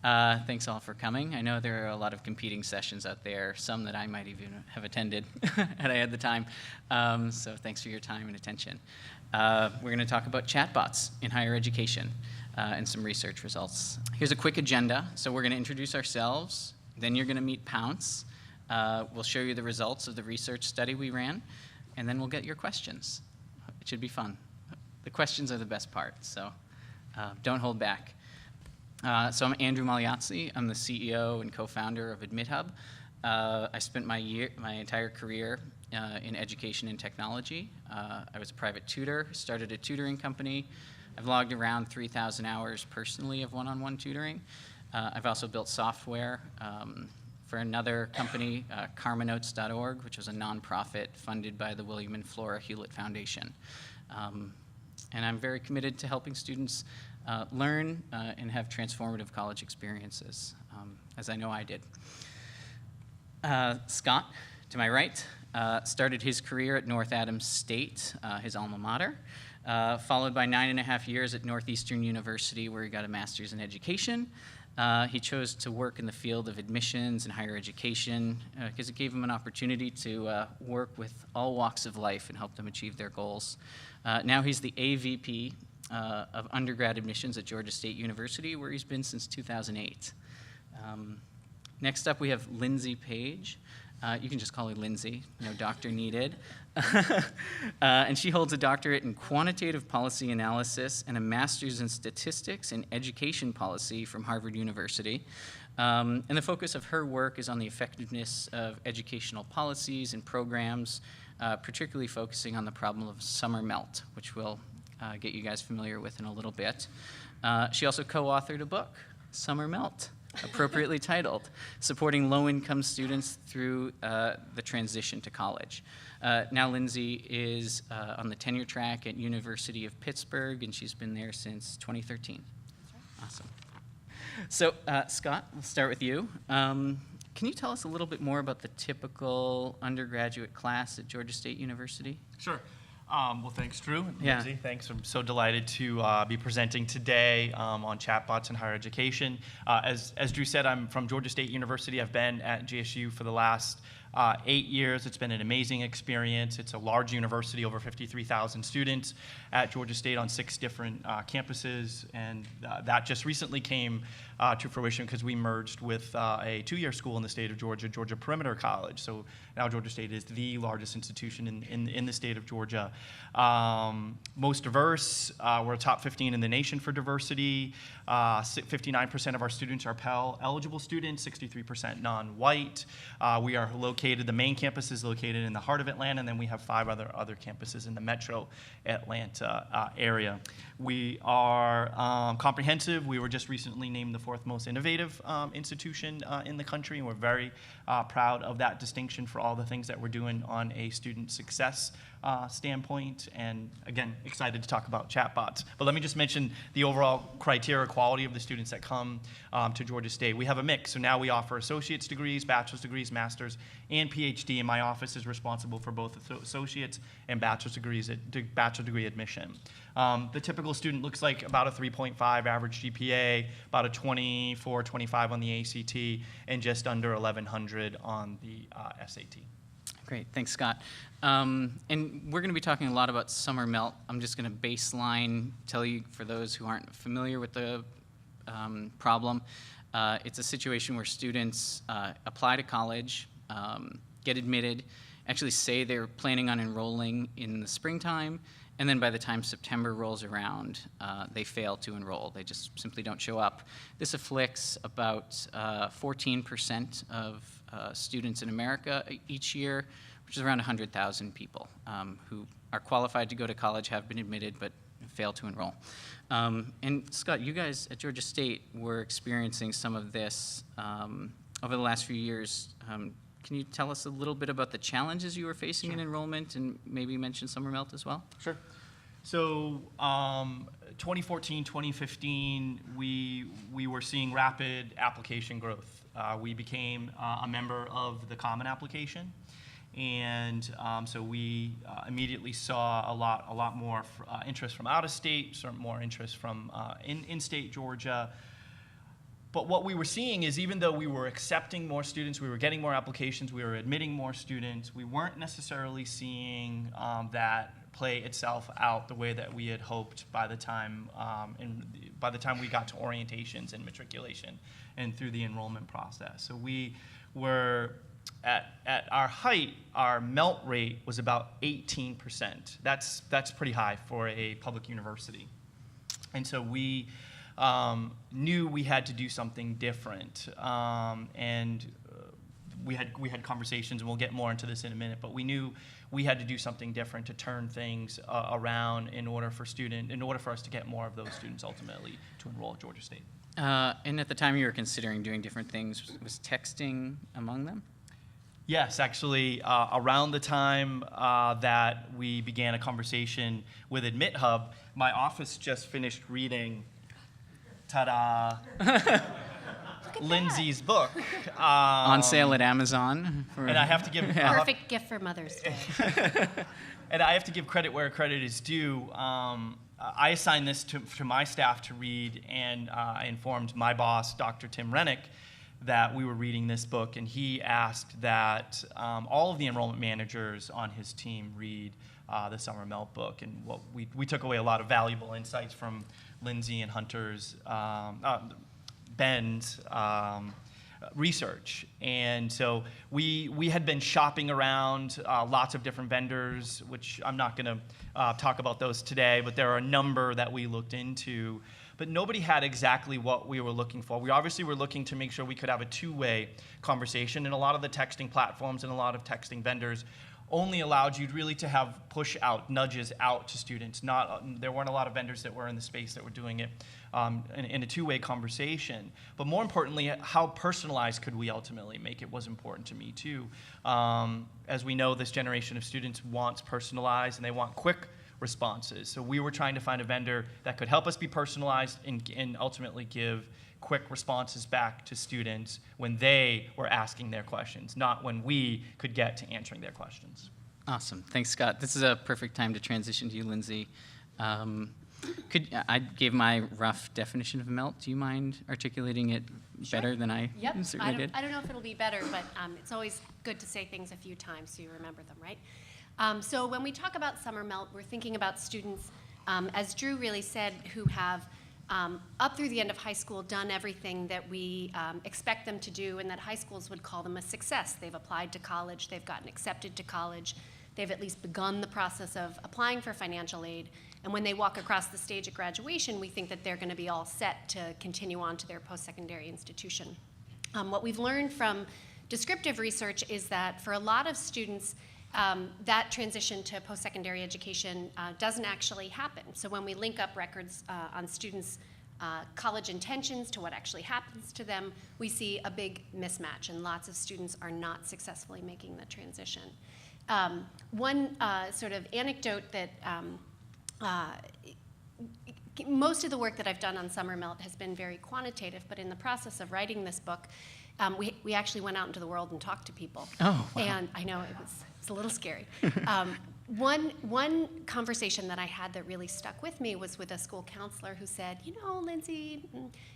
Thanks all for coming. I know there are a lot of competing sessions out there, some that I might even have attended had I had the time. So thanks for your time and attention. We're going to talk about chatbots in higher education and some research results. Here's a quick agenda. So we're going to introduce ourselves, then you're going to meet Pounce. We'll show you the results of the research study we ran, and then we'll get your questions. It should be fun. The questions are the best part, so don't hold back. So I'm Andrew Magliozzi. I'm the CEO and co-founder of AdmitHub. I spent my entire career in education and technology. I was a private tutor, started a tutoring company. I've logged around 3,000 hours personally of one-on-one tutoring. I've also built software for another company, karmanotes.org, which was a nonprofit funded by the William and Flora Hewlett Foundation. And I'm very committed to helping students learn and have transformative college experiences, as I know I did. Scott, to my right, started his career at North Adams State, his alma mater, followed by 9.5 years at Northeastern University, where he got a master's in education. He chose to work in the field of admissions and higher education because it gave him an opportunity to work with all walks of life and help them achieve their goals. Now he's the AVP of undergrad admissions at Georgia State University, where he's been since 2008. Next up, we have Lindsay Page. You can just call her Lindsay, no doctor needed. And she holds a doctorate in quantitative policy analysis and a master's in statistics and education policy from Harvard University. And the focus of her work is on the effectiveness of educational policies and programs, particularly focusing on the problem of summer melt, which we'll get you guys familiar with in a little bit. She also co-authored a book, Summer Melt, appropriately titled, Supporting Low-Income Students Through the Transition to College. Now Lindsay is on the tenure track at University of Pittsburgh, and she's been there since 2013. Awesome. So Scott, we'll start with you. Can you tell us a little bit more about the typical undergraduate class at Georgia State University? Sure. Well, thanks, Drew. Yeah. Lindsay, thanks. I'm so delighted to be presenting today on chatbots in higher education. As Drew said, I'm from Georgia State University. I've been at GSU for the last 8 years. It's been an amazing experience. It's a large university, over 53,000 students at Georgia State on 6 different campuses, and that just recently came to fruition because we merged with a 2-year school in the state of Georgia, Georgia Perimeter College. So now Georgia State is the largest institution in the state of Georgia. Most diverse, we're a top 15 in the nation for diversity. 59% of our students are Pell eligible students, 63% non-white. We are located, the main campus is located in the heart of Atlanta, and then we have 5 other campuses in the metro Atlanta area. We are comprehensive. We were just recently named the 4th most innovative institution in the country, and we're very proud of that distinction for all the things that we're doing on a student success standpoint, and again, excited to talk about chatbots. But let me just mention the overall criteria quality of the students that come to Georgia State. We have a mix, so now we offer associate's degrees, bachelor's degrees, master's, and PhD, and my office is responsible for both associate's and bachelor's degrees, bachelor degree admission. The typical student looks like about a 3.5 average GPA, about a 24, 25 on the ACT, and just under 1,100 on the SAT. Great, thanks, Scott. And we're going to be talking a lot about summer melt. I'm just going to baseline tell you, for those who aren't familiar with the problem, it's a situation where students apply to college, get admitted, actually say they're planning on enrolling in the springtime, and then by the time September rolls around, they fail to enroll. They just simply don't show up. This afflicts about 14% of students in America each year, which is around 100,000 people who are qualified to go to college, have been admitted, but fail to enroll. And Scott, you guys at Georgia State were experiencing some of this over the last few years. Can you tell us a little bit about the challenges you were facing in enrollment, and maybe mention summer melt as well? Sure. So 2014, 2015, we were seeing rapid application growth. We became a member of the Common Application, and so we immediately saw a lot more interest from out of state, more interest from in-state Georgia. But what we were seeing is even though we were accepting more students, we were getting more applications, we were admitting more students, we weren't necessarily seeing that play itself out the way that we had hoped by the time we got to orientations and matriculation and through the enrollment process. So we were at our height, our melt rate was about 18%. That's pretty high for a public university. And so we knew we had to do something different, and we had conversations, and we'll get more into this in a minute. But we knew we had to do something different to turn things around in order for us to get more of those students ultimately to enroll at Georgia State. And at the time you were considering doing different things, was texting among them? Yes, actually, around the time that we began a conversation with AdmitHub, my office just finished reading, ta-da, Lindsay's book. On sale at Amazon. And I have to give... Perfect gift for Mother's Day. And I have to give credit where credit is due. I assigned this to my staff to read, and I informed my boss, Dr. Tim Rennick, that we were reading this book, and he asked that all of the enrollment managers on his team read the Summer Melt book. And what we took away a lot of valuable insights from Lindsay and Hunter's, Ben's research. And so we had been shopping around lots of different vendors, which I'm not going to talk about those today, but there are a number that we looked into. But nobody had exactly what we were looking for. We obviously were looking to make sure we could have a two-way conversation, and a lot of the texting platforms and a lot of texting vendors only allowed you really to have push out, nudges out to students. There weren't a lot of vendors that were in the space that were doing it in a two-way conversation. But more importantly, how personalized could we ultimately make it was important to me too. As we know, this generation of students wants personalized, and they want quick responses. So we were trying to find a vendor that could help us be personalized and ultimately give quick responses back to students when they were asking their questions, not when we could get to answering their questions. Awesome. Thanks, Scott. This is a perfect time to transition to you, Lindsay. I gave my rough definition of melt. Do you mind articulating it better than I certainly did? I don't know if it'll be better, but it's always good to say things a few times so you remember them, right? So when we talk about summer melt, we're thinking about students, as Drew really said, who have up through the end of high school done everything that we expect them to do and that high schools would call them a success. They've applied to college, they've gotten accepted to college, they've at least begun the process of applying for financial aid, and when they walk across the stage at graduation, we think that they're going to be all set to continue on to their post-secondary institution. What we've learned from descriptive research is that for a lot of students, that transition to post-secondary education doesn't actually happen. So when we link up records on students' college intentions to what actually happens to them, we see a big mismatch, and lots of students are not successfully making the transition. One sort of anecdote that most of the work that I've done on Summer Melt has been very quantitative, but in the process of writing this book, we actually went out into the world and talked to people. Oh, wow. And I know it's a little scary. One conversation that I had that really stuck with me was with a school counselor who said, you know, Lindsay,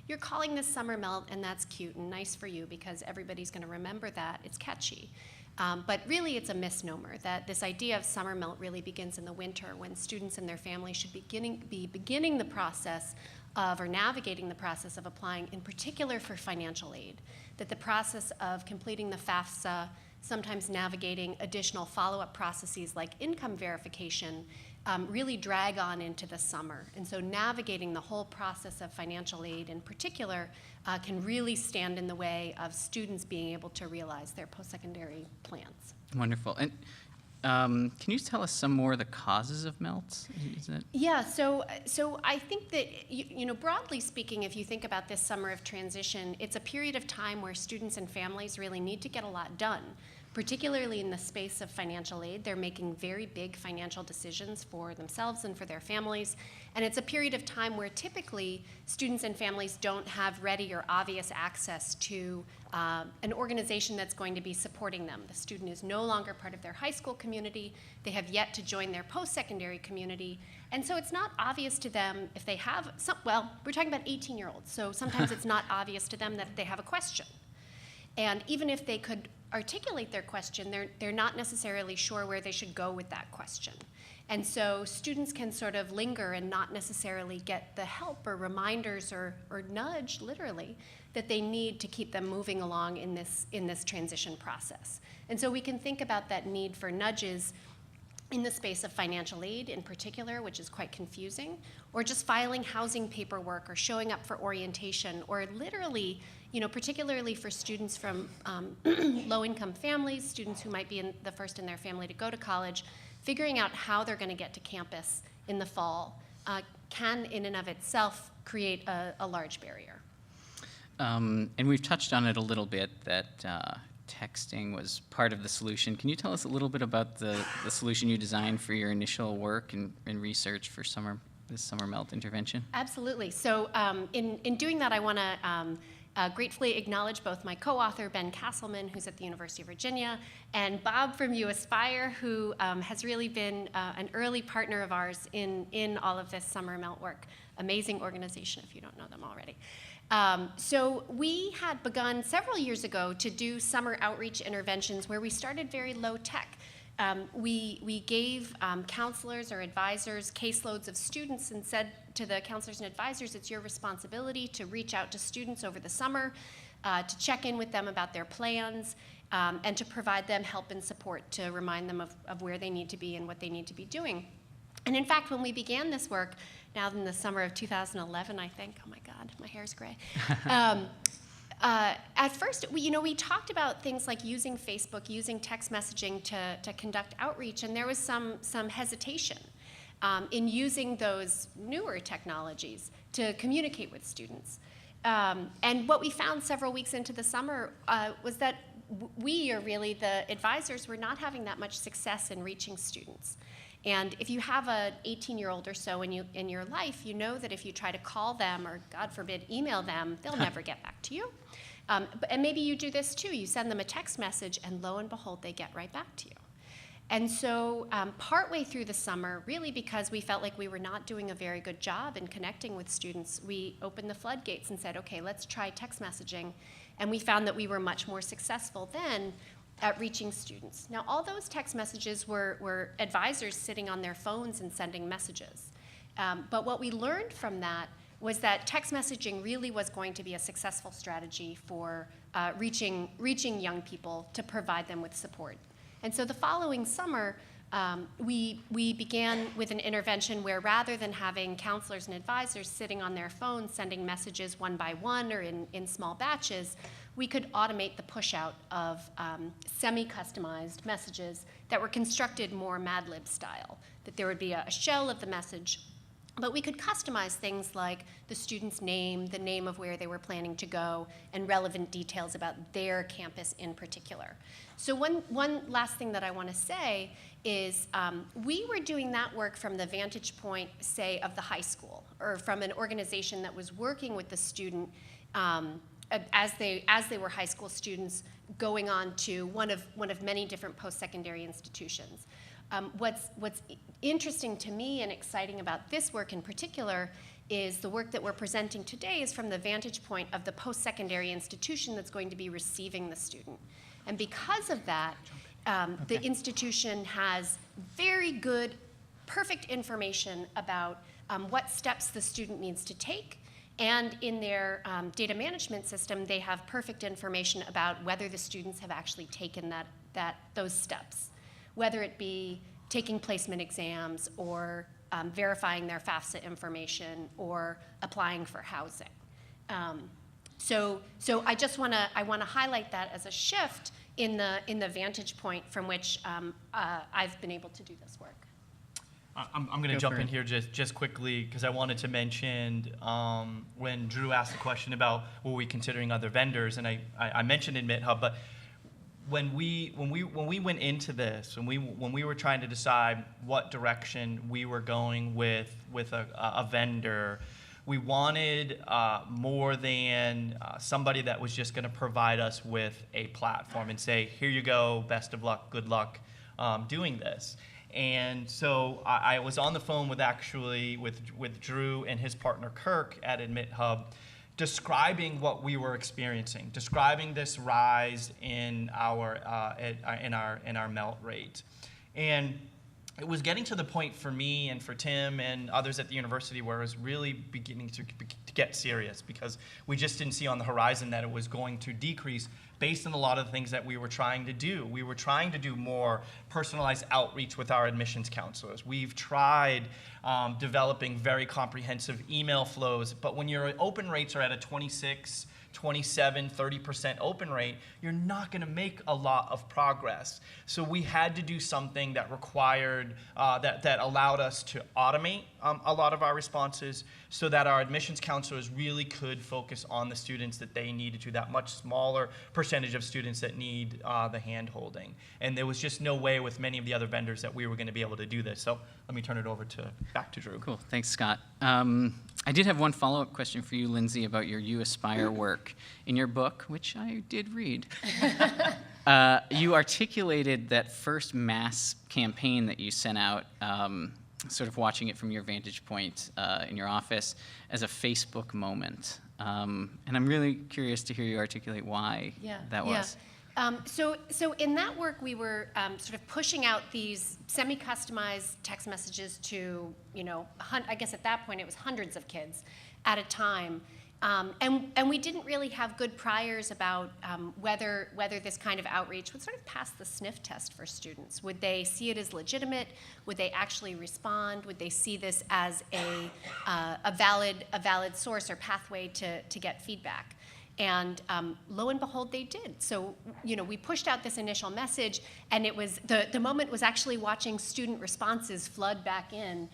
you're calling this Summer Melt, and that's cute and nice for you because everybody's going to remember that. It's catchy. But really, it's a misnomer that this idea of summer melt really begins in the winter when students and their families should be beginning the process of or navigating the process of applying, in particular for financial aid. That the process of completing the FAFSA, sometimes navigating additional follow-up processes like income verification, really drag on into the summer. And so navigating the whole process of financial aid in particular can really stand in the way of students being able to realize their post-secondary plans. Wonderful. And can you tell us some more of the causes of MELT? Yeah, so I think that, you know, broadly speaking, if you think about this summer of transition, it's a period of time where students and families really need to get a lot done. particularly in the space of financial aid. They're making very big financial decisions for themselves and for their families. And it's a period of time where typically students and families don't have ready or obvious access to an organization that's going to be supporting them. The student is no longer part of their high school community. They have yet to join their post-secondary community. And so it's not obvious to them if they have some, well, we're talking about 18-year-olds, so sometimes it's not obvious to them that they have a question. And even if they could articulate their question, they're not necessarily sure where they should go with that question. And so students can sort of linger and not necessarily get the help or reminders or nudge, literally, that they need to keep them moving along in this transition process. And so we can think about that need for nudges in the space of financial aid in particular, which is quite confusing, or just filing housing paperwork or showing up for orientation, or literally, particularly for students from low-income families, students who might be the first in their family to go to college, figuring out how they're going to get to campus in the fall can, in and of itself, create a large barrier. And we've touched on it a little bit, that texting was part of the solution. Can you tell us a little bit about the solution you designed for your initial work and research for this summer melt intervention? Absolutely. So in doing that, I want to gratefully acknowledge both my co-author, Ben Castleman, who's at the University of Virginia, and Bob from U Aspire, who has really been an early partner of ours in all of this summer melt work. Amazing organization if you don't know them already. So we had begun several years ago to do summer outreach interventions where we started very low tech. We gave counselors or advisors caseloads of students and said to the counselors and advisors, it's your responsibility to reach out to students over the summer, to check in with them about their plans, and to provide them help and support to remind them of where they need to be and what they need to be doing. And in fact, when we began this work, now in the summer of 2011, I think, oh my God, my hair's gray. At first, we talked about things like using Facebook, using text messaging to conduct outreach, and there was some hesitation in using those newer technologies to communicate with students. And what we found several weeks into the summer was that we, or really the advisors, were not having that much success in reaching students. And if you have an 18-year-old or so in your life, you know that if you try to call them or, God forbid, email them, they'll never get back to you. And maybe you do this too. You send them a text message, and lo and behold, they get right back to you. And so partway through the summer, really because we felt like we were not doing a very good job in connecting with students, we opened the floodgates and said, okay, let's try text messaging. And we found that we were much more successful then at reaching students. Now, all those text messages were advisors sitting on their phones and sending messages. But what we learned from that was that text messaging really was going to be a successful strategy for reaching young people to provide them with support. And so the following summer, we began with an intervention where rather than having counselors and advisors sitting on their phones sending messages one by one or in small batches, we could automate the push out of semi-customized messages that were constructed more Mad Lib style, that there would be a shell of the message, but we could customize things like the student's name, the name of where they were planning to go, and relevant details about their campus in particular. So one last thing that I want to say is we were doing that work from the vantage point, say, of the high school, or from an organization that was working with the student as they were high school students going on to one of many different post-secondary institutions. What's interesting to me and exciting about this work in particular is the work that we're presenting today is from the vantage point of the post-secondary institution that's going to be receiving the student. And because of that, the institution has very good, perfect information about what steps the student needs to take. And in their data management system, they have perfect information about whether the students have actually taken those steps, whether it be taking placement exams or verifying their FAFSA information or applying for housing. So I just want to highlight that as a shift in the vantage point from which I've been able to do this work. I'm going to jump in here just quickly because I wanted to mention when Drew asked the question about were we considering other vendors, and I mentioned AdmitHub, but when we went into this, when we were trying to decide what direction we were going with a vendor, we wanted more than somebody that was just going to provide us with a platform and say, here you go, best of luck, good luck doing this. And so I was on the phone with Drew and his partner Kirk at AdmitHub, describing what we were experiencing, describing this rise in our melt rate. And it was getting to the point for me and for Tim and others at the university where it was really beginning to get serious, because we just didn't see on the horizon that it was going to decrease based on a lot of the things that we were trying to do. We were trying to do more personalized outreach with our admissions counselors. We've tried developing very comprehensive email flows, but when your open rates are at a 26, 27, 30% open rate, you're not going to make a lot of progress. So we had to do something that required, that allowed us to automate a lot of our responses so that our admissions counselors really could focus on the students that they needed to, that much smaller percentage of students that need the hand-holding. And there was just no way with many of the other vendors that we were going to be able to do this. So let me turn it over back to Drew. Cool. Thanks, Scott. I did have one follow-up question for you, Lindsay, about your You Aspire work. In your book, which I did read, you articulated that first mass campaign that you sent out, sort of watching it from your vantage point in your office, as a Facebook moment. And I'm really curious to hear you articulate why that was. So in that work, we were sort of pushing out these semi-customized text messages to, I guess at that point it was hundreds of kids at a time. And we didn't really have good priors about whether this kind of outreach would sort of pass the sniff test for students. Would they see it as legitimate? Would they actually respond? Would they see this as a valid source or pathway to get feedback? And lo and behold, they did. So, we pushed out this initial message, and it was the moment was actually watching student responses flood back in,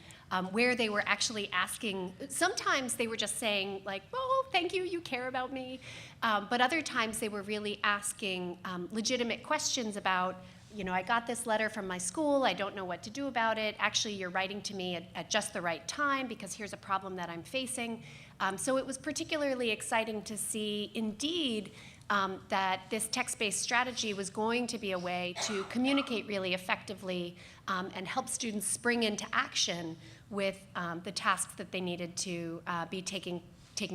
where they were actually asking. Sometimes they were just saying like, "Oh, thank you, you care about me," but other times they were really asking legitimate questions about, I got this letter from my school. I don't know what to do about it. Actually, you're writing to me at just the right time because here's a problem that I'm facing. So it was particularly exciting to see, indeed, that this text-based strategy was going to be a way to communicate really effectively and help students spring into action with the tasks that they needed to be taken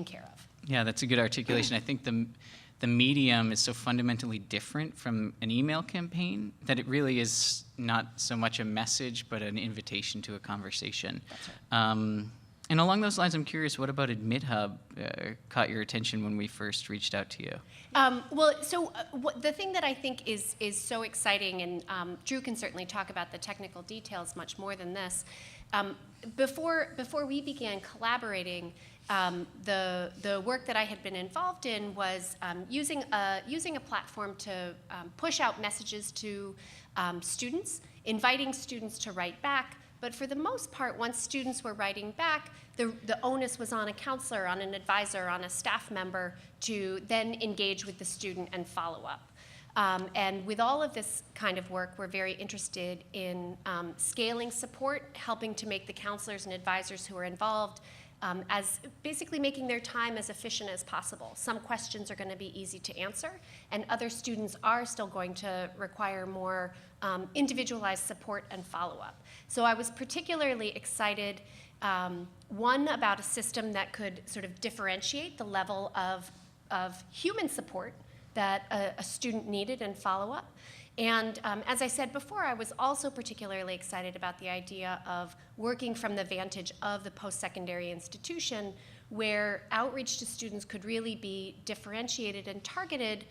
care of. Yeah, that's a good articulation. I think the medium is so fundamentally different from an email campaign that it really is not so much a message, but an invitation to a conversation. That's right. And along those lines, I'm curious, what about AdmitHub caught your attention when we first reached out to you? The thing that I think is so exciting, and Drew can certainly talk about the technical details much more than this. Before we began collaborating, the work that I had been involved in was using a platform to push out messages to students, inviting students to write back. But for the most part, once students were writing back, the onus was on a counselor, on an advisor, on a staff member to then engage with the student and follow up. And with all of this kind of work, we're very interested in scaling support, helping to make the counselors and advisors who are involved as basically making their time as efficient as possible. Some questions are going to be easy to answer, and other students are still going to require more individualized support and follow-up. So I was particularly excited, one, about a system that could sort of differentiate the level of human support that a student needed and follow-up. And as I said before, I was also particularly excited about the idea of working from the vantage of the post-secondary institution, where outreach to students could really be differentiated and targeted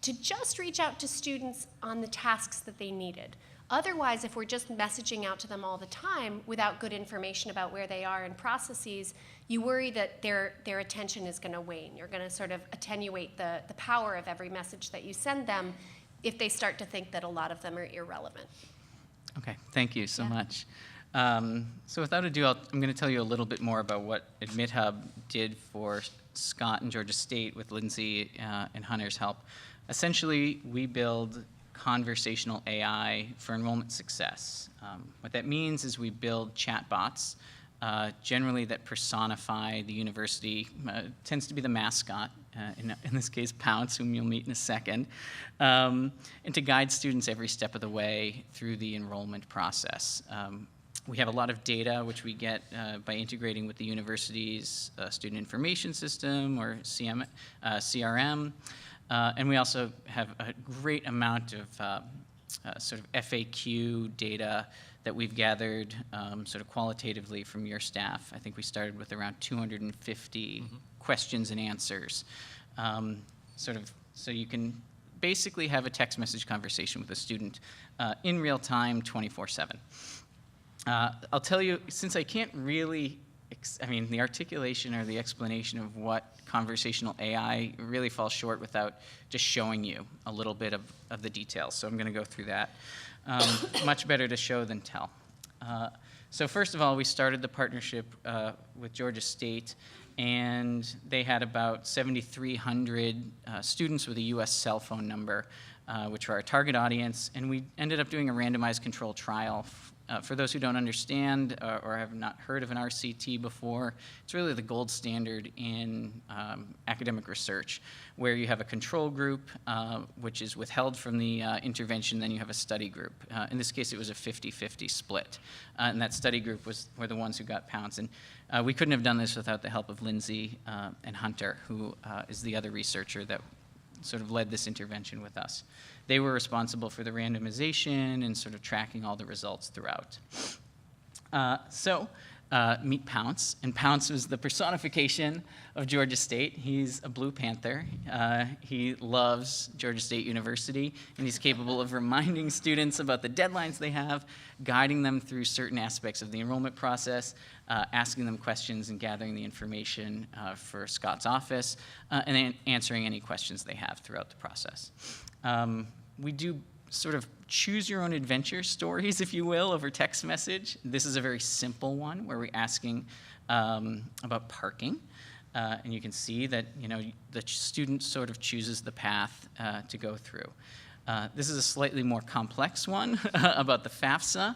to just reach out to students on the tasks that they needed. Otherwise, if we're just messaging out to them all the time without good information about where they are in processes, you worry that their attention is going to wane. You're going to sort of attenuate the power of every message that you send them if they start to think that a lot of them are irrelevant. Okay, thank you so much. So without ado, I'm going to tell you a little bit more about what AdmitHub did for Scott and Georgia State with Lindsay and Hunter's help. Essentially, we build conversational AI for enrollment success. What that means is we build chatbots, generally that personify the university, tends to be the mascot, in this case, Pounce, whom you'll meet in a second, and to guide students every step of the way through the enrollment process. We have a lot of data, which we get by integrating with the university's student information system, or CRM. And we also have a great amount of sort of FAQ data that we've gathered sort of qualitatively from your staff. I think we started with around 250 questions and answers, so you can basically have a text message conversation with a student in real time, 24/7. I'll tell you, since I can't really, the articulation or the explanation of what conversational AI really falls short without just showing you a little bit of the details. So I'm going to go through that. Much better to show than tell. So first of all, we started the partnership with Georgia State, and they had about 7,300 students with a US cell phone number, which were our target audience, and we ended up doing a randomized control trial. For those who don't understand or have not heard of an RCT before, it's really the gold standard in academic research, where you have a control group, which is withheld from the intervention, then you have a study group. In this case, it was a 50-50 split, and that study group were the ones who got Pounce. And we couldn't have done this without the help of Lindsay and Hunter, who is the other researcher that sort of led this intervention with us. They were responsible for the randomization and sort of tracking all the results throughout. Meet Pounce, and Pounce was the personification of Georgia State. He's a Blue Panther. He loves Georgia State University, and he's capable of reminding students about the deadlines they have, guiding them through certain aspects of the enrollment process, asking them questions and gathering the information for Scott's office, and then answering any questions they have throughout the process. We do sort of choose your own adventure stories, if you will, over text message. This is a very simple one where we're asking about parking. And you can see that the student sort of chooses the path to go through. This is a slightly more complex one about the FAFSA,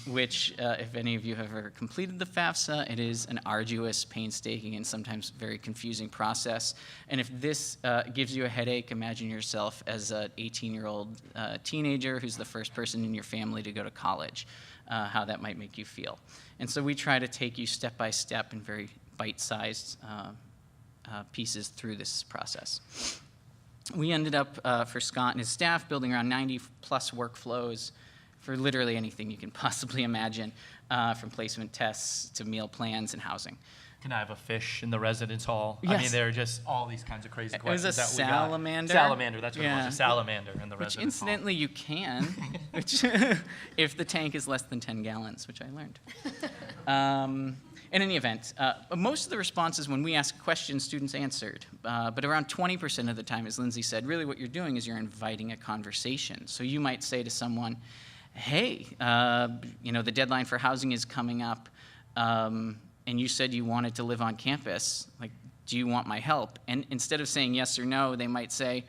which, if any of you have ever completed the FAFSA, it is an arduous, painstaking, and sometimes very confusing process. And if this gives you a headache, imagine yourself as an 18-year-old teenager who's the first person in your family to go to college, how that might make you feel. And so we try to take you step by step in very bite-sized pieces through this process. We ended up, for Scott and his staff, building around 90-plus workflows for literally anything you can possibly imagine, from placement tests to meal plans and housing. Can I have a fish in the residence hall? Yes. I mean, there are just all these kinds of crazy questions. It was a salamander. Salamander, that's what it was, a salamander in the Which, residence hall. incidentally, you can, if the tank is less than 10 gallons, which I learned. In any event, most of the responses when we asked questions, students answered. But around 20% of the time, as Lindsay said, really what you're doing is you're inviting a conversation. So you might say to someone, hey, the deadline for housing is coming up, and you said you wanted to live on campus. Like, do you want my help? And instead of saying yes or no, they might say,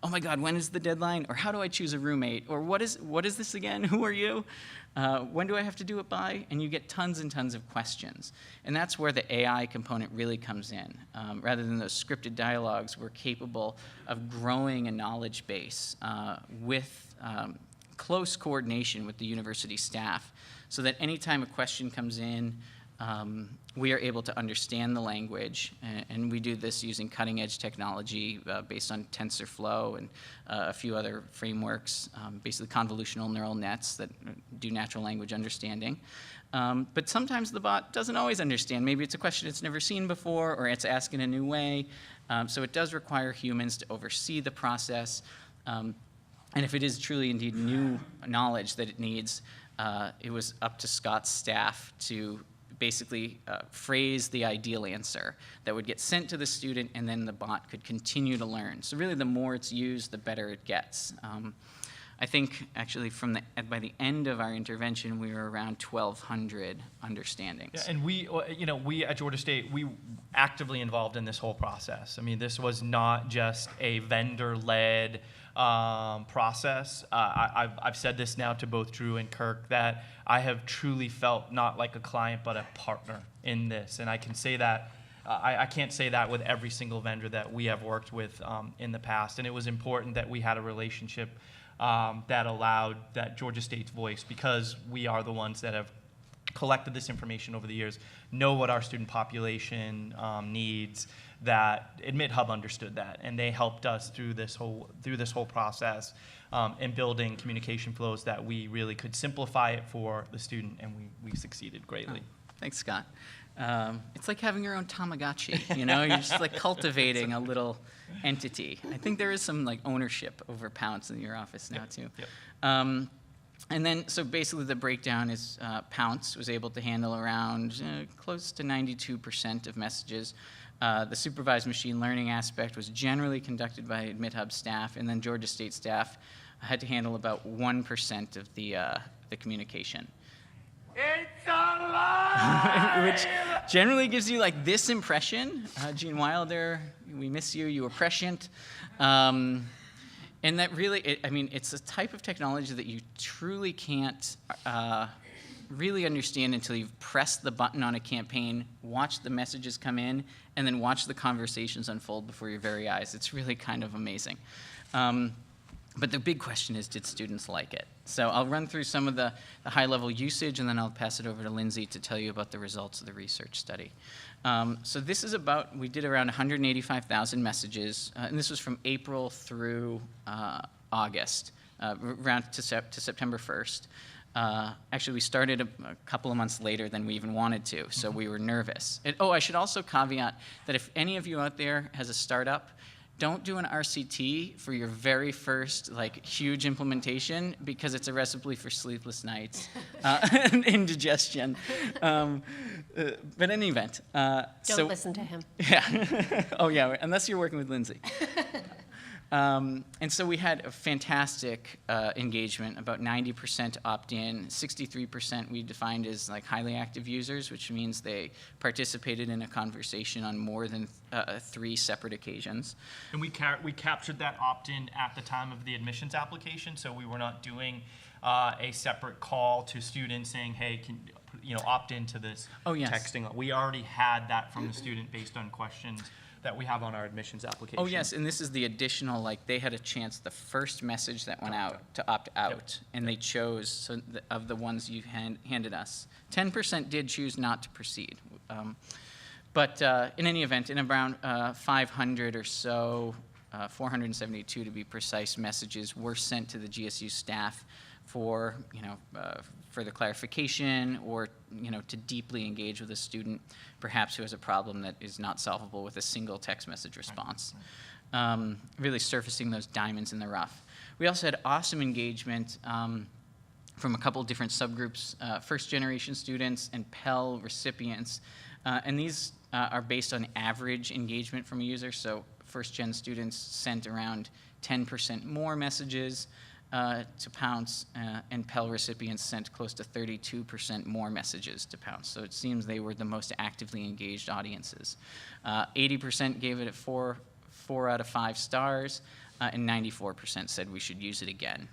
oh my God, when is the deadline? Or how do I choose a roommate? Or what is this again? Who are you? When do I have to do it by? And you get tons and tons of questions. And that's where the AI component really comes in. Rather than those scripted dialogues, we're capable of growing a knowledge base with close coordination with the university staff, so that anytime a question comes in, we are able to understand the language, and we do this using cutting-edge technology based on TensorFlow and a few other frameworks, basically convolutional neural nets that do natural language understanding. But sometimes the bot doesn't always understand. Maybe it's a question it's never seen before, or it's asked in a new way. So it does require humans to oversee the process. And if it is truly indeed new knowledge that it needs, it was up to Scott's staff to basically phrase the ideal answer that would get sent to the student, and then the bot could continue to learn. So really, the more it's used, the better it gets. I think actually by the end of our intervention, we were around 1,200 understandings. Yeah, and we at Georgia State, we actively involved in this whole process. I mean, this was not just a vendor-led process. I've said this now to both Drew and Kirk, that I have truly felt not like a client but a partner in this, and I can say that. I can't say that with every single vendor that we have worked with in the past, and it was important that we had a relationship that allowed that Georgia State's voice, because we are the ones that have collected this information over the years, know what our student population needs, that AdmitHub understood that, and they helped us through this whole process in building communication flows that we really could simplify it for the student, and we succeeded greatly. Oh, thanks, Scott. It's like having your own Tamagotchi, you know? You're just like cultivating a little entity. I think there is some like ownership over Pounce in your office now, too. Yep. And then, so basically the breakdown is Pounce was able to handle around close to 92% of messages. The supervised machine learning aspect was generally conducted by AdmitHub staff, and then Georgia State staff had to handle about 1% of the communication. It's alive! Which generally gives you like this impression. Gene Wilder, we miss you, you were prescient. And that really, it's a type of technology that you truly can't really understand until you've pressed the button on a campaign, watched the messages come in, and then watched the conversations unfold before your very eyes. It's really kind of amazing. But the big question is, did students like it? So I'll run through some of the high-level usage, and then I'll pass it over to Lindsay to tell you about the results of the research study. So this is we did around 185,000 messages, and this was from April through August, around to September 1st. Actually, we started a couple of months later than we even wanted to, so we were nervous. I should also caveat that if any of you out there has a startup, don't do an RCT for your very first huge implementation, because it's a recipe for sleepless nights and indigestion. But in any event, Don't listen to him. Yeah. Oh yeah, unless you're working with Lindsay. And so we had a fantastic engagement, about 90% opt-in, 63% we defined as highly active users, which means they participated in a conversation on more than 3 separate occasions. And we captured that opt-in at the time of the admissions application, so we were not doing a separate call to students saying, hey, can opt into this texting. We already had that from the student based on questions that we have on our admissions application. Oh yes, and this is the additional, they had a chance, the first message that went out to opt out, and they chose, of the ones you handed us, 10% did choose not to proceed. But in any event, in around 500 or so, 472 to be precise, messages were sent to the GSU staff for further clarification, or to deeply engage with a student, perhaps who has a problem that is not solvable with a single text message response. Really surfacing those diamonds in the rough. We also had awesome engagement from a couple different subgroups, first-generation students and Pell recipients, and these are based on average engagement from a user. So first-gen students sent around 10% more messages to Pounce, and Pell recipients sent close to 32% more messages to Pounce. So it seems they were the most actively engaged audiences. 80% gave it a 4 out of 5 stars, and 94% said we should use it again,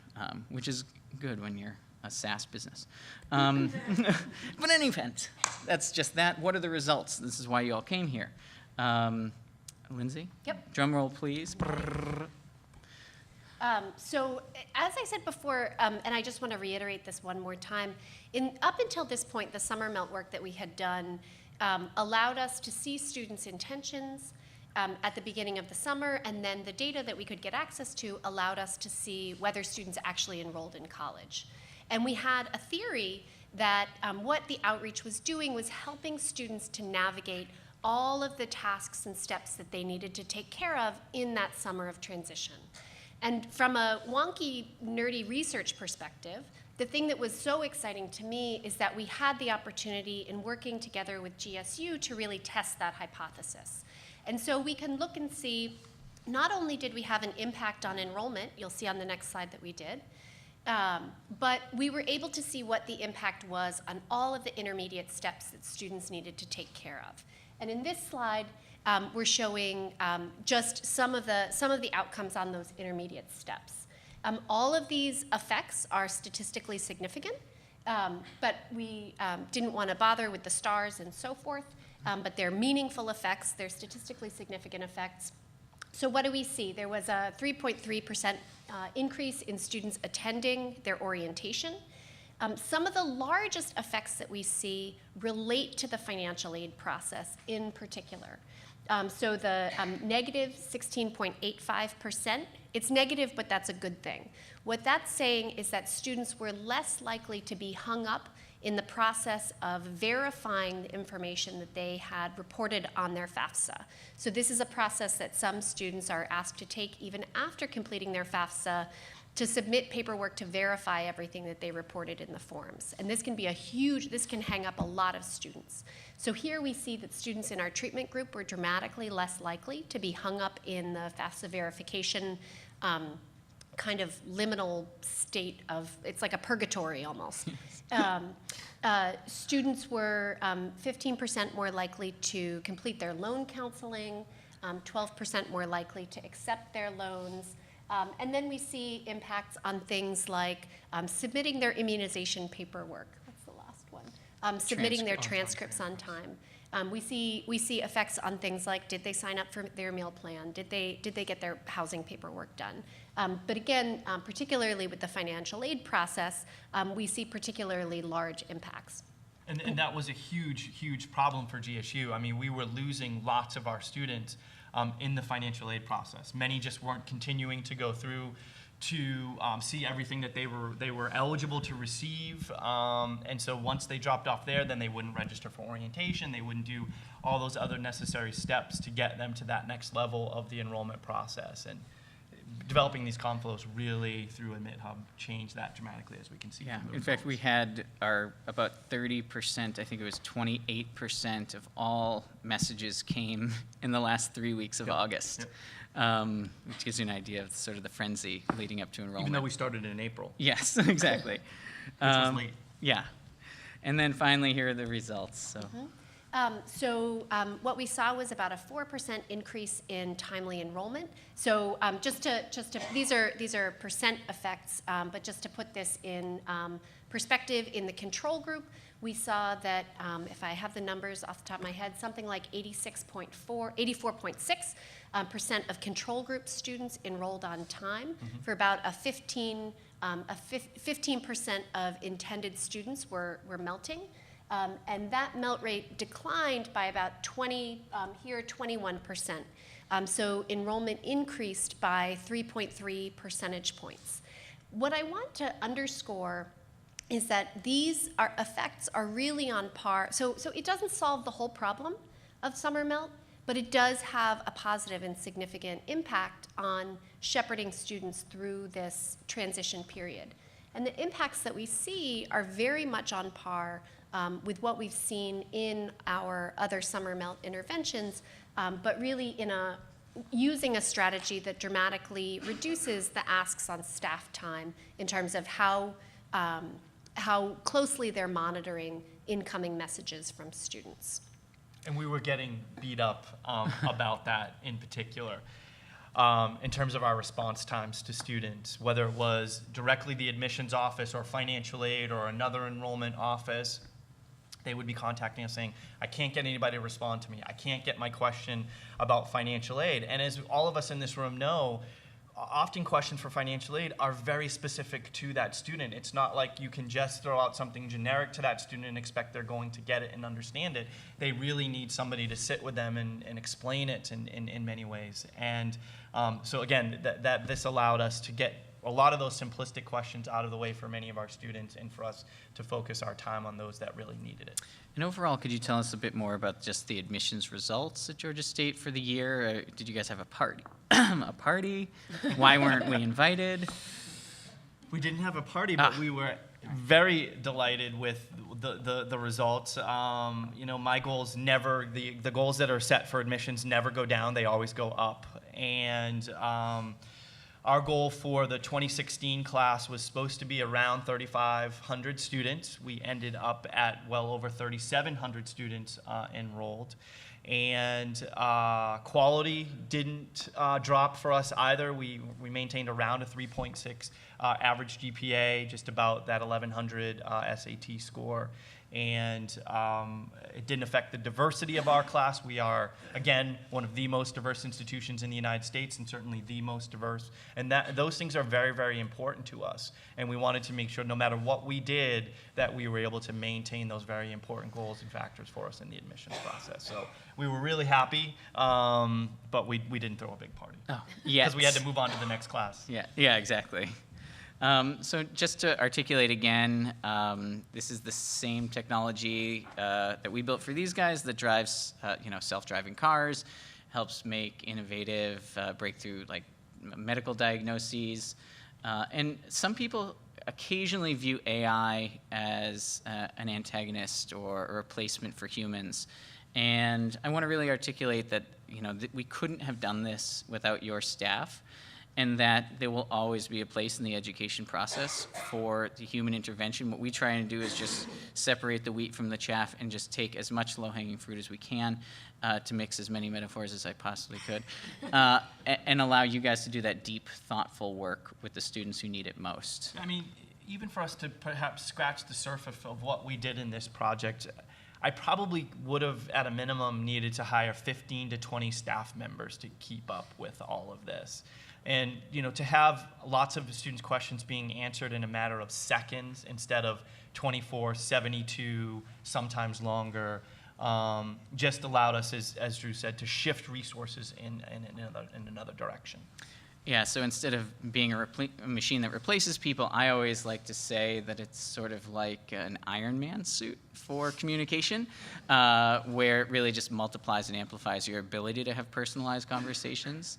which is good when you're a SaaS business. But in any event, that's just that. What are the results? This is why you all came here. Lindsay? Yep. Drum roll, please. Brrr. So as I said before, and I just want to reiterate this one more time, up until this point, the summer melt work that we had done allowed us to see students' intentions at the beginning of the summer, and then the data that we could get access to allowed us to see whether students actually enrolled in college. And we had a theory that what the outreach was doing was helping students to navigate all of the tasks and steps that they needed to take care of in that summer of transition. And from a wonky, nerdy research perspective, the thing that was so exciting to me is that we had the opportunity in working together with GSU to really test that hypothesis. And so we can look and see, not only did we have an impact on enrollment, you'll see on the next slide that we did, But we were able to see what the impact was on all of the intermediate steps that students needed to take care of. And in this slide, we're showing just some of the outcomes on those intermediate steps. All of these effects are statistically significant, but we didn't want to bother with the stars and so forth, but they're meaningful effects, they're statistically significant effects. So what do we see? There was a 3.3% increase in students attending their orientation. Some of the largest effects that we see relate to the financial aid process in particular. So the negative 16.85%, it's negative, but that's a good thing. What that's saying is that students were less likely to be hung up in the process of verifying the information that they had reported on their FAFSA. So this is a process that some students are asked to take even after completing their FAFSA to submit paperwork to verify everything that they reported in the forms. And this can be this can hang up a lot of students. So here we see that students in our treatment group were dramatically less likely to be hung up in the FAFSA verification kind of liminal state of, it's like a purgatory almost. Students were 15% more likely to complete their loan counseling, 12% more likely to accept their loans. And then we see impacts on things like submitting their immunization paperwork. What's the last one? Submitting their transcripts on time. We see effects on things like, did they sign up for their meal plan? Did they get their housing paperwork done? But again, particularly with the financial aid process, we see particularly large impacts. And that was a huge, huge problem for GSU. I mean, we were losing lots of our students in the financial aid process. Many just weren't continuing to go through to see everything that they were eligible to receive. And so once they dropped off there, then they wouldn't register for orientation. They wouldn't do all those other necessary steps to get them to that next level of the enrollment process. And developing these conflows really through AdmitHub changed that dramatically, as we can see. Yeah, in fact, we had about 30%, I think it was 28% of all messages came in the last 3 weeks of August. Which gives you an idea of sort of the frenzy leading up to enrollment. Even though we started in April. Yes, exactly. Which was late. Yeah. And then finally, here are the results. So. What we saw was about a 4% increase in timely enrollment. So these are percent effects, but just to put this in perspective, in the control group, we saw that, if I have the numbers off the top of my head, something like 84.6% of control group students enrolled on time, for about a 15% of intended students were melting. And that melt rate declined by about 21%. So enrollment increased by 3.3 percentage points. What I want to underscore is that these effects are really on par. So it doesn't solve the whole problem of summer melt, but it does have a positive and significant impact on shepherding students through this transition period. And the impacts that we see are very much on par with what we've seen in our other summer melt interventions, but really using a strategy that dramatically reduces the asks on staff time in terms of how closely they're monitoring incoming messages from students. And we were getting beat up about that in particular. In terms of our response times to students, whether it was directly the admissions office or financial aid or another enrollment office, they would be contacting us saying, I can't get anybody to respond to me. I can't get my question about financial aid. And as all of us in this room know, often questions for financial aid are very specific to that student. It's not like you can just throw out something generic to that student and expect they're going to get it and understand it. They really need somebody to sit with them and explain it in many ways. And so again, this allowed us to get a lot of those simplistic questions out of the way for many of our students and for us to focus our time on those that really needed it. And overall, could you tell us a bit more about just the admissions results at Georgia State for the year? Did you guys have a party? A party? Why weren't we invited? We didn't have a party, but we were very delighted with the results. My goals never, the goals that are set for admissions never go down, they always go up. And Our goal for the 2016 class was supposed to be around 3,500 students. We ended up at well over 3,700 students enrolled. And quality didn't drop for us either. We maintained around a 3.6 average GPA, just about that 1,100 SAT score. And it didn't affect the diversity of our class. We are, again, one of the most diverse institutions in the United States, and certainly the most diverse. And those things are very, very important to us. And we wanted to make sure, no matter what we did, that we were able to maintain those very important goals and factors for us in the admissions process. So we were really happy, but we didn't throw a big party. Oh, yes. Because we had to move on to the next class. Yeah, exactly. So just to articulate again, this is the same technology that we built for these guys that drives, self-driving cars, helps make innovative breakthrough like medical diagnoses, and some people occasionally view AI as an antagonist or a replacement for humans. And I want to really articulate that we couldn't have done this without your staff, and that there will always be a place in the education process for the human intervention. What we try and do is just separate the wheat from the chaff and just take as much low-hanging fruit as we can, to mix as many metaphors as I possibly could, and allow you guys to do that deep, thoughtful work with the students who need it most. I mean, even for us to perhaps scratch the surface of what we did in this project, I probably would have, at a minimum, needed to hire 15 to 20 staff members to keep up with all of this. And to have lots of the students' questions being answered in a matter of seconds instead of 24, 72, sometimes longer, just allowed us, as Drew said, to shift resources in another direction. Yeah, so instead of being a machine that replaces people, I always like to say that it's sort of like an Iron Man suit for communication, where it really just multiplies and amplifies your ability to have personalized conversations.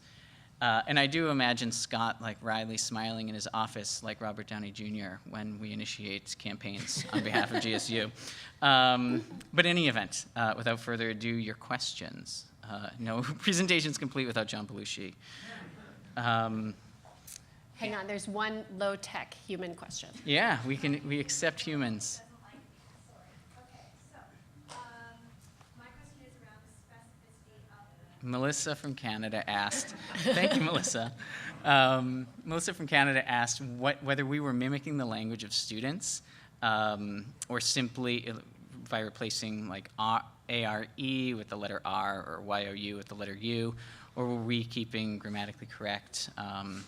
And I do imagine Scott like Riley smiling in his office like Robert Downey Jr. when we initiate campaigns on behalf of GSU. But in any event, without further ado, your questions. No presentation's complete without John Belushi. Hang on, there's one low-tech human question. Yeah, we accept humans. Melissa from Canada asked, thank you, Melissa. Melissa from Canada asked whether we were mimicking the language of students, or simply by replacing like ARE with the letter R or YOU with the letter U, or were we keeping grammatically correct? I'm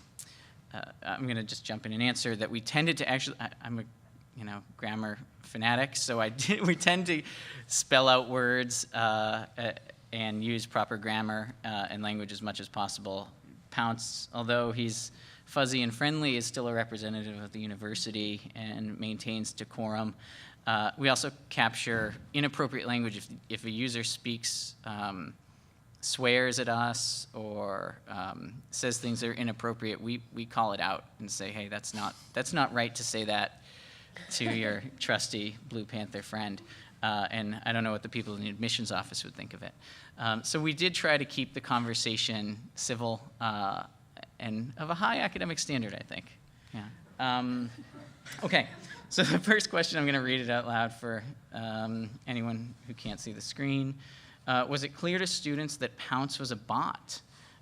going to just jump in and answer that we tended to actually, I'm a grammar fanatic, so we tend to spell out words and use proper grammar and language as much as possible. Pounce, although he's fuzzy and friendly, is still a representative of the university and maintains decorum. We also capture inappropriate language if a user speaks, swears at us, or says things that are inappropriate. We call it out and say, hey, that's not right to say that to your trusty Blue Panther friend. And I don't know what the people in the admissions office would think of it. So we did try to keep the conversation civil and of a high academic standard, I think. Yeah. Okay, so the first question, I'm going to read it out loud for anyone who can't see the screen. Was it clear to students that Pounce was a bot?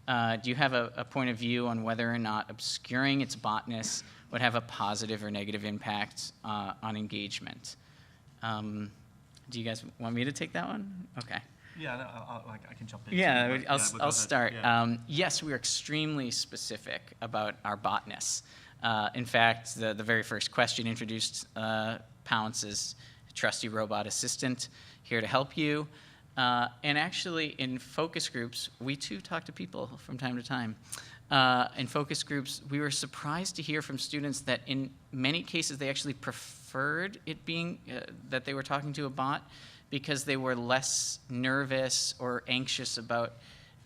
Do you have a point of view on whether or not obscuring its botness would have a positive or negative impact on engagement? Do you guys want me to take that one? Okay. Yeah, no, I can jump in. Yeah, I'll start. Yeah. Yes, we are extremely specific about our botness. In fact, the very first question introduced Pounce as trusty robot assistant, here to help you. And actually, in focus groups, we too talk to people from time to time. In focus groups, we were surprised to hear from students that in many cases they actually preferred it being that they were talking to a bot because they were less nervous or anxious about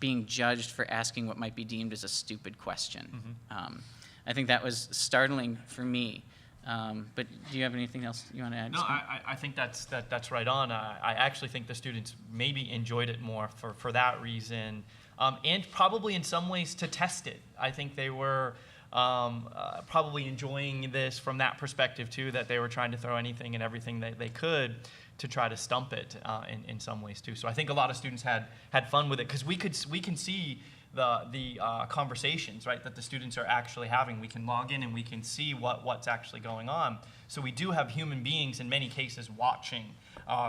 being judged for asking what might be deemed as a stupid question. Mm-hmm. I think that was startling for me. But do you have anything else you want to add? No, I think that's right on. I actually think the students maybe enjoyed it more for that reason, and probably in some ways to test it. I think they were probably enjoying this from that perspective too, that they were trying to throw anything and everything that they could to try to stump it in some ways too. So I think a lot of students had fun with it, because we can see the conversations, right, that the students are actually having. We can log in and we can see what's actually going on. So we do have human beings in many cases watching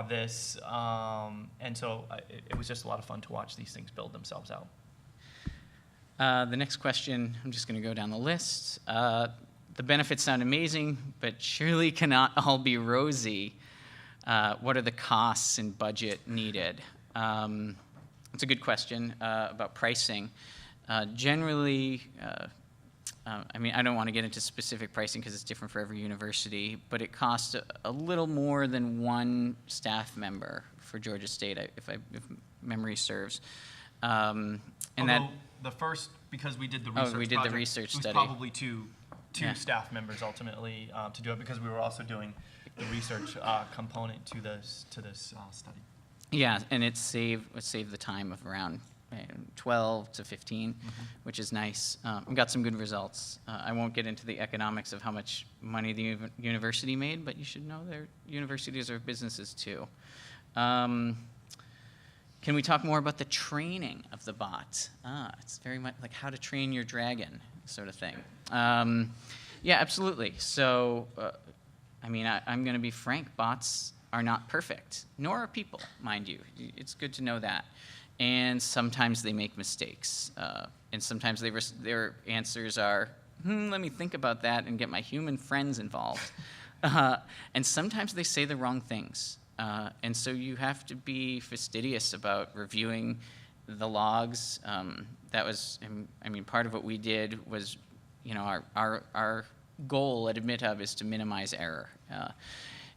this, and so it was just a lot of fun to watch these things build themselves out. The next question, I'm just going to go down the list. The benefits sound amazing, but surely cannot all be rosy. What are the costs and budget needed? It's a good question about pricing. Generally, I mean, I don't want to get into specific pricing because it's different for every university, but it costs a little more than one staff member for Georgia State, if memory serves. And although the first, because we did the research we did project, the research it was study. probably two staff members ultimately to do it, because we were also doing the research component to this study. Yeah, and it saved the time of around 12 to 15, which is nice. We got some good results. I won't get into the economics of how much money the university made, but you should know their universities are businesses too. Can we talk more about the training of the bot? It's very much like how to train your dragon sort of thing. Yeah, absolutely. So, I mean, I'm going to be frank, bots are not perfect, nor are people, mind you. It's good to know that. And sometimes they make mistakes. And sometimes their answers are, let me think about that and get my human friends involved. And sometimes they say the wrong things. And so you have to be fastidious about reviewing the logs. That was, I mean, part of what we did was, you know, our goal at AdmitHub is to minimize error.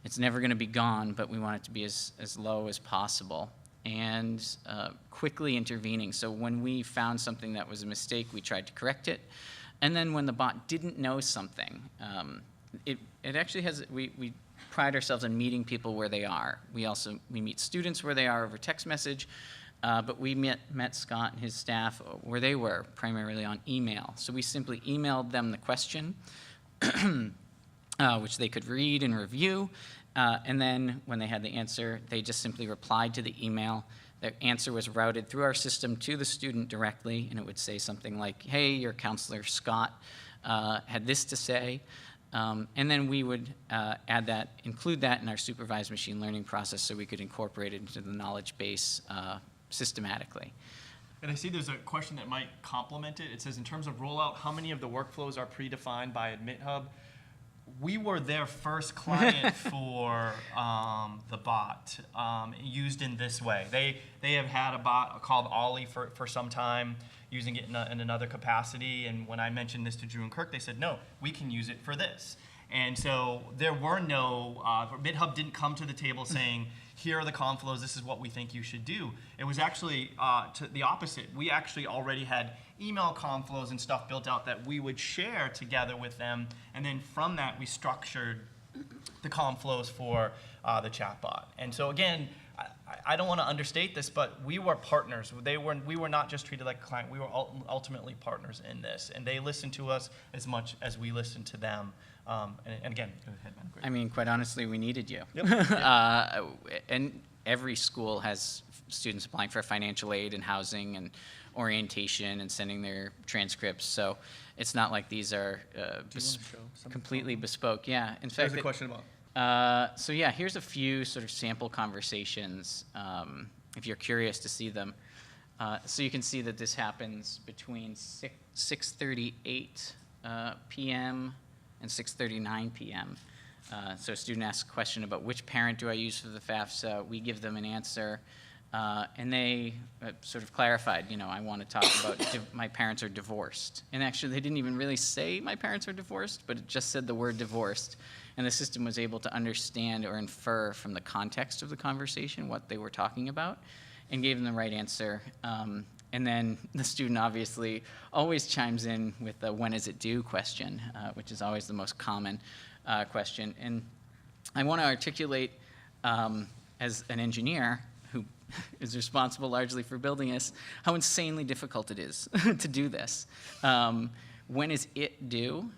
It's never going to be gone, but we want it to be as low as possible. And quickly intervening. So when we found something that was a mistake, we tried to correct it. And then when the bot didn't know something, it actually has, we pride ourselves on meeting people where they are. We meet students where they are over text message, but we met Scott and his staff where they were, primarily on email. So we simply emailed them the question, which they could read and review. And then when they had the answer, they just simply replied to the email. The answer was routed through our system to the student directly, and it would say something like, hey, your counselor, Scott, had this to say. And then we would include that in our supervised machine learning process so we could incorporate it into the knowledge base systematically. And I see there's a question that might complement it. It says, in terms of rollout, how many of the workflows are predefined by AdmitHub? We were their first client for the bot used in this way. They have had a bot called Ollie for some time, using it in another capacity. And when I mentioned this to Drew and Kirk, they said, no, we can use it for this. And so there were no, AdmitHub didn't come to the table saying, here are the conflows, this is what we think you should do. It was actually to the opposite. We actually already had email conflows and stuff built out that we would share together with them. And then from that, we structured the conflows for the chatbot. And so again, I don't want to understate this, but we were partners. We were not just treated like a client. We were ultimately partners in this. And they listened to us as much as we listened to them. And again, go ahead, man. Great. I mean, quite honestly, we needed you. Yep. And every school has students applying for financial aid and housing and orientation and sending their transcripts. So it's not like these are completely bespoke. Yeah, in fact, There's a question about. So yeah, here's a few sort of sample conversations, if you're curious to see them. So you can see that this happens between 6:38 p.m. and 6:39 p.m. So a student asks a question about which parent do I use for the FAFSA. We give them an answer, and they sort of clarified, you know, I want to talk about my parents are divorced. And actually, they didn't even really say my parents are divorced, but it just said the word divorced. And the system was able to understand or infer from the context of the conversation what they were talking about and gave them the right answer. And then the student obviously always chimes in with the when is it due question, which is always the most common question. And I want to articulate, as an engineer who is responsible largely for building this, how insanely difficult it is to do this. when is it due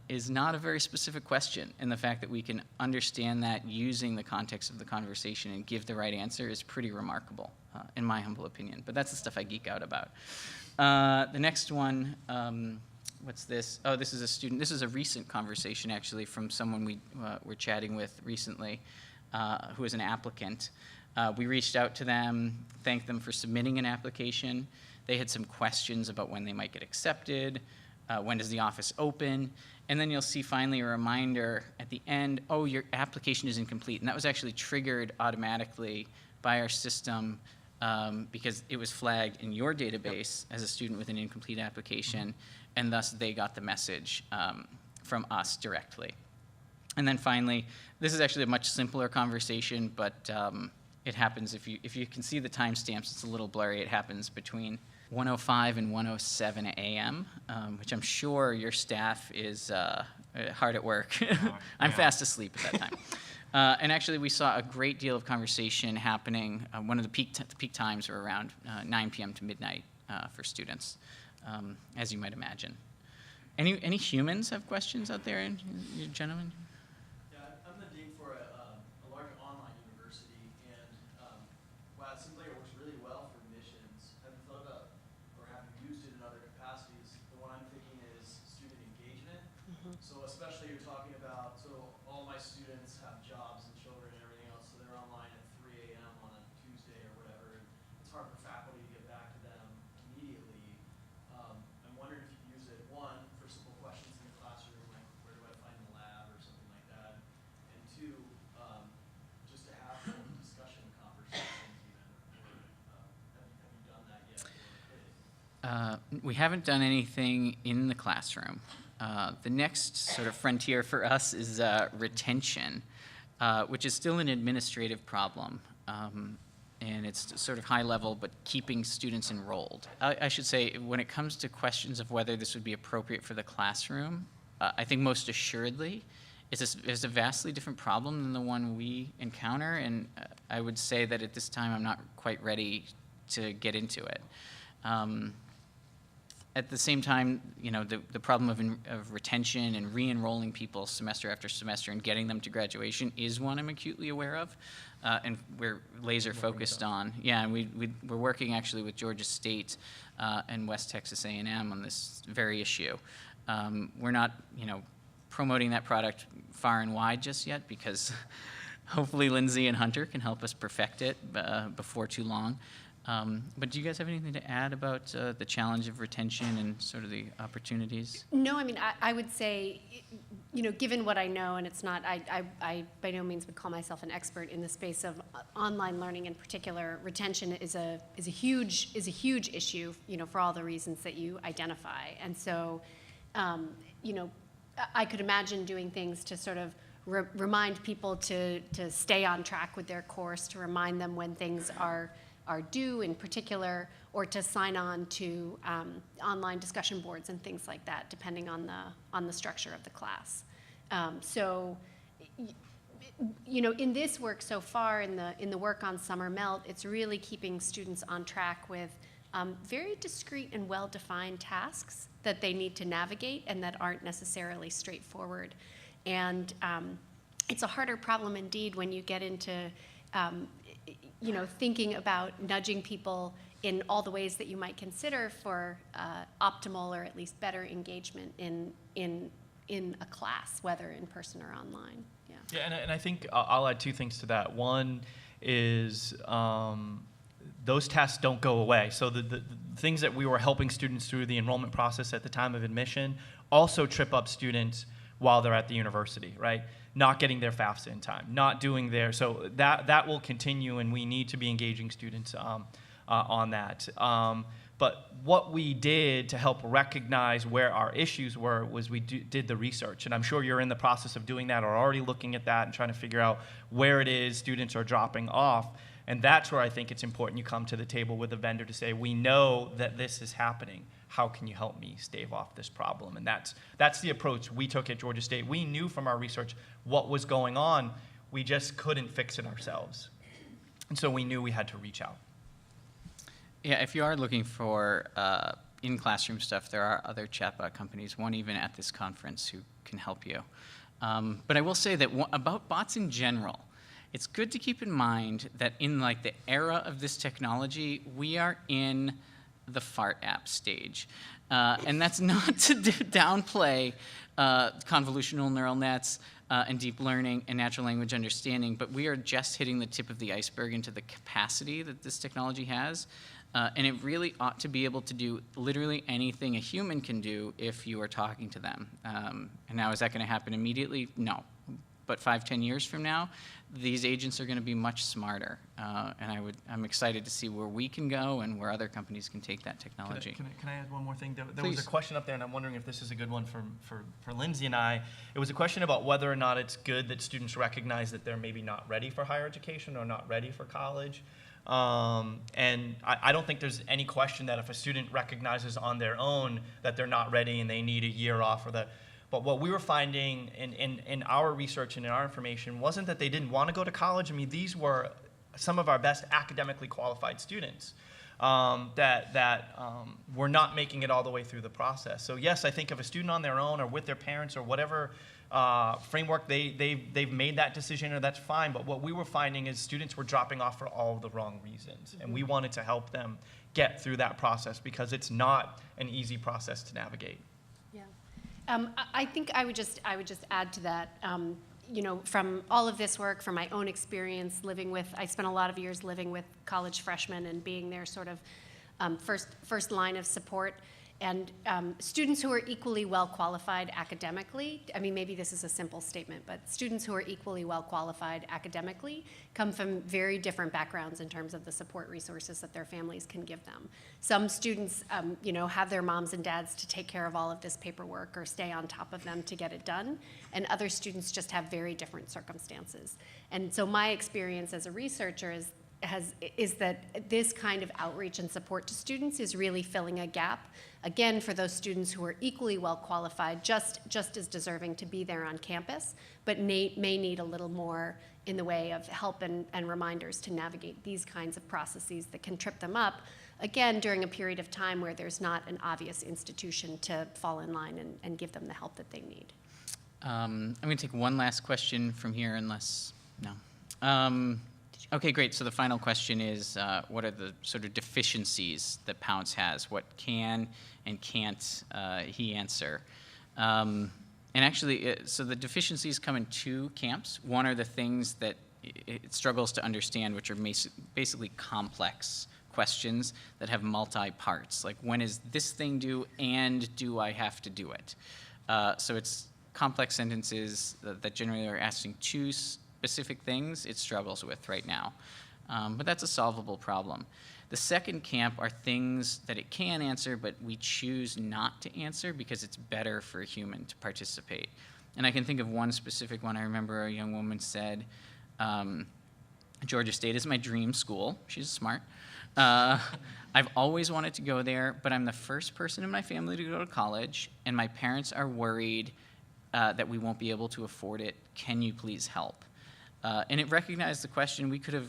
is not a very specific question, and the fact that we can understand that using the context of the conversation and give the right answer is pretty remarkable, in my humble opinion. But that's the stuff I geek out about. The next one, what's this? Oh, this is a student. This is a recent conversation, actually, from someone we were chatting with recently, who is an applicant. We reached out to them, thanked them for submitting an application. They had some questions about when they might get accepted, when does the office open, and then you'll see finally a reminder at the end, oh, your application is incomplete. And that was actually triggered automatically by our system because it was flagged in your database as a student with an incomplete application, and thus they got the message from us directly. And then finally, this is actually a much simpler conversation, but it happens, if you can see the timestamps, it's a little blurry. It happens between 1:05 and 1:07 a.m., which I'm sure your staff is hard at work. I'm fast asleep at that time. And actually, we saw a great deal of conversation happening. One of the peak times were around 9 p.m. to midnight for students, as you might imagine. Any humans have questions out there, you gentlemen? I'm the dean for a large online university, and while it seems like it works really well for admissions, have you thought about or have you used it in other capacities? The one I'm thinking is student engagement. So especially you're talking about, so all my students have jobs and children and everything else, so they're online at 3 a.m. on a Tuesday or whatever, and it's hard for faculty to get back to them immediately. I'm wondering if you use it, one, for simple questions in the classroom, like where do I find the lab or something like that, and two, just to have discussion conversations even, or have you done that yet? Or could it? We haven't done anything in the classroom. The next sort of frontier for us is retention, which is still an administrative problem. And it's sort of high level, but keeping students enrolled. I should say, when it comes to questions of whether this would be appropriate for the classroom, I think most assuredly, it's a vastly different problem than the one we encounter, and I would say that at this time I'm not quite ready to get into it. At the same time, you know, the problem of retention and re-enrolling people semester after semester and getting them to graduation is one I'm acutely aware of, and we're laser focused on. Yeah, and we're working actually with Georgia State and West Texas A&M on this very issue. We're not, you know, promoting that product far and wide just yet because hopefully Lindsay and Hunter can help us perfect it before too long. But do you guys have anything to add about the challenge of retention and sort of the opportunities? No, I mean, I would say, you know, given what I know, and it's not, I by no means would call myself an expert in the space of online learning in particular. Retention is a huge issue, you know, for all the reasons that you identify. And so, you know, I could imagine doing things to sort of remind people to stay on track with their course, to remind them when things are due in particular, or to sign on to online discussion boards and things like that, depending on the structure of the class. So, you know, in this work so far, in the work on Summer Melt, it's really keeping students on track with very discrete and well-defined tasks that they need to navigate and that aren't necessarily straightforward. And it's a harder problem indeed when you get into you know, thinking about nudging people in all the ways that you might consider for optimal or at least better engagement in a class, whether in person or online. Yeah. Yeah, and I think I'll add two things to that. One is those tests don't go away. So the things that we were helping students through the enrollment process at the time of admission also trip up students while they're at the university, right? Not getting their FAFSA in time, not doing so that will continue, and we need to be engaging students on that. But what we did to help recognize where our issues were was we did the research, and I'm sure you're in the process of doing that or already looking at that and trying to figure out where it is students are dropping off. And that's where I think it's important you come to the table with a vendor to say, we know that this is happening. How can you help me stave off this problem? And that's the approach we took at Georgia State. We knew from our research what was going on. We just couldn't fix it ourselves. And so we knew we had to reach out. Yeah, if you are looking for in-classroom stuff, there are other chatbot companies, one even at this conference, who can help you. But I will say that about bots in general, it's good to keep in mind that in like the era of this technology, we are in the fart app stage. And that's not to downplay convolutional neural nets and deep learning and natural language understanding, but we are just hitting the tip of the iceberg into the capacity that this technology has. And it really ought to be able to do literally anything a human can do if you are talking to them. And now, is that going to happen immediately? No. But 5-10 years from now, these agents are going to be much smarter. And I'm excited to see where we can go and where other companies can take that technology. Can I add one more thing? There was a question up there, and I'm wondering if this is a good one for Lindsay and I. It was a question about whether or not it's good that students recognize that they're maybe not ready for higher education or not ready for college. And I don't think there's any question that if a student recognizes on their own that they're not ready and they need a year off, but what we were finding in our research and in our information wasn't that they didn't want to go to college. I mean, these were some of our best academically qualified students that were not making it all the way through the process. So yes, I think if a student on their own or with their parents or whatever framework they've made that decision, or that's fine. But what we were finding is students were dropping off for all of the wrong reasons, and we wanted to help them get through that process because it's not an easy process to navigate. I think I would just add to that. You know, from all of this work, from my own experience I spent a lot of years living with college freshmen and being their sort of first line of support. And students who are equally well qualified academically, I mean, maybe this is a simple statement, but students who are equally well qualified academically come from very different backgrounds in terms of the support resources that their families can give them. Some students, you know, have their moms and dads to take care of all of this paperwork or stay on top of them to get it done, and other students just have very different circumstances. And so my experience as a researcher is that this kind of outreach and support to students is really filling a gap, again, for those students who are equally well qualified, just as deserving to be there on campus, but may need a little more in the way of help and reminders to navigate these kinds of processes that can trip them up, again, during a period of time where there's not an obvious institution to fall in line and give them the help that they need. I'm going to take one last question from here, unless, no. Okay, great. So the final question is, what are the sort of deficiencies that Pounce has? What can and can't he answer? And actually, so the deficiencies come in two camps. One are the things that it struggles to understand, which are basically complex questions that have multi-parts. Like, when is this thing due, and do I have to do it? So it's complex sentences that generally are asking two specific things it struggles with right now. But that's a solvable problem. The second camp are things that it can answer, but we choose not to answer because it's better for a human to participate. And I can think of one specific one. I remember a young woman said, Georgia State is my dream school. She's smart. I've always wanted to go there, but I'm the first person in my family to go to college, and my parents are worried that we won't be able to afford it. Can you please help? And it recognized the question. We could have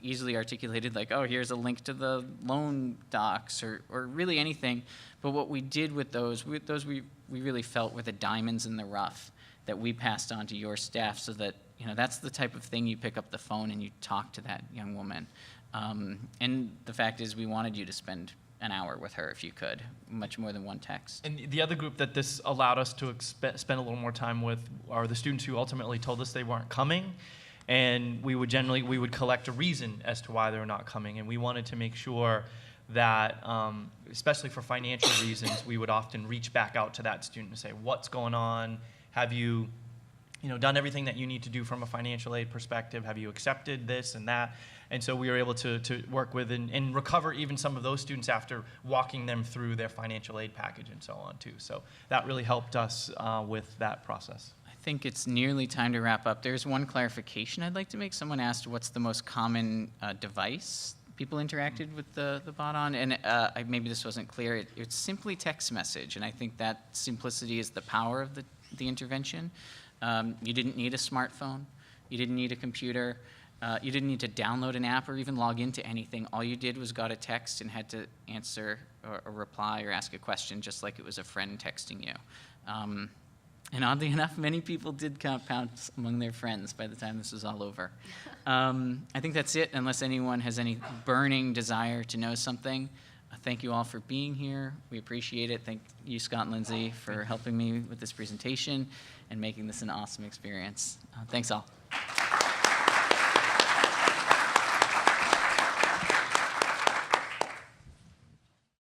easily articulated, like, oh, here's a link to the loan docs, or really anything. But what we did with those we really felt were the diamonds in the rough that we passed on to your staff, so that, you know, that's the type of thing you pick up the phone and you talk to that young woman. And the fact is, we wanted you to spend an hour with her if you could, much more than one text. And the other group that this allowed us to spend a little more time with are the students who ultimately told us they weren't coming. And we would collect a reason as to why they're not coming. And we wanted to make sure that, especially for financial reasons, we would often reach back out to that student and say, what's going on? Have you done everything that you need to do from a financial aid perspective? Have you accepted this and that? And so we were able to work with and recover even some of those students after walking them through their financial aid package and so on too. So that really helped us with that process. I think it's nearly time to wrap up. There's one clarification I'd like to make. Someone asked what's the most common device people interacted with the bot on, and maybe this wasn't clear. It's simply text message, and I think that simplicity is the power of the intervention. You didn't need a smartphone. You didn't need a computer. You didn't need to download an app or even log into anything. All you did was got a text and had to answer or reply or ask a question just like it was a friend texting you. And oddly enough, many people did count pounds among their friends by the time this was all over. I think that's it, unless anyone has any burning desire to know something. Thank you all for being here. We appreciate it. Thank you, Scott and Lindsay, for helping me with this presentation and making this an awesome experience. Thanks all.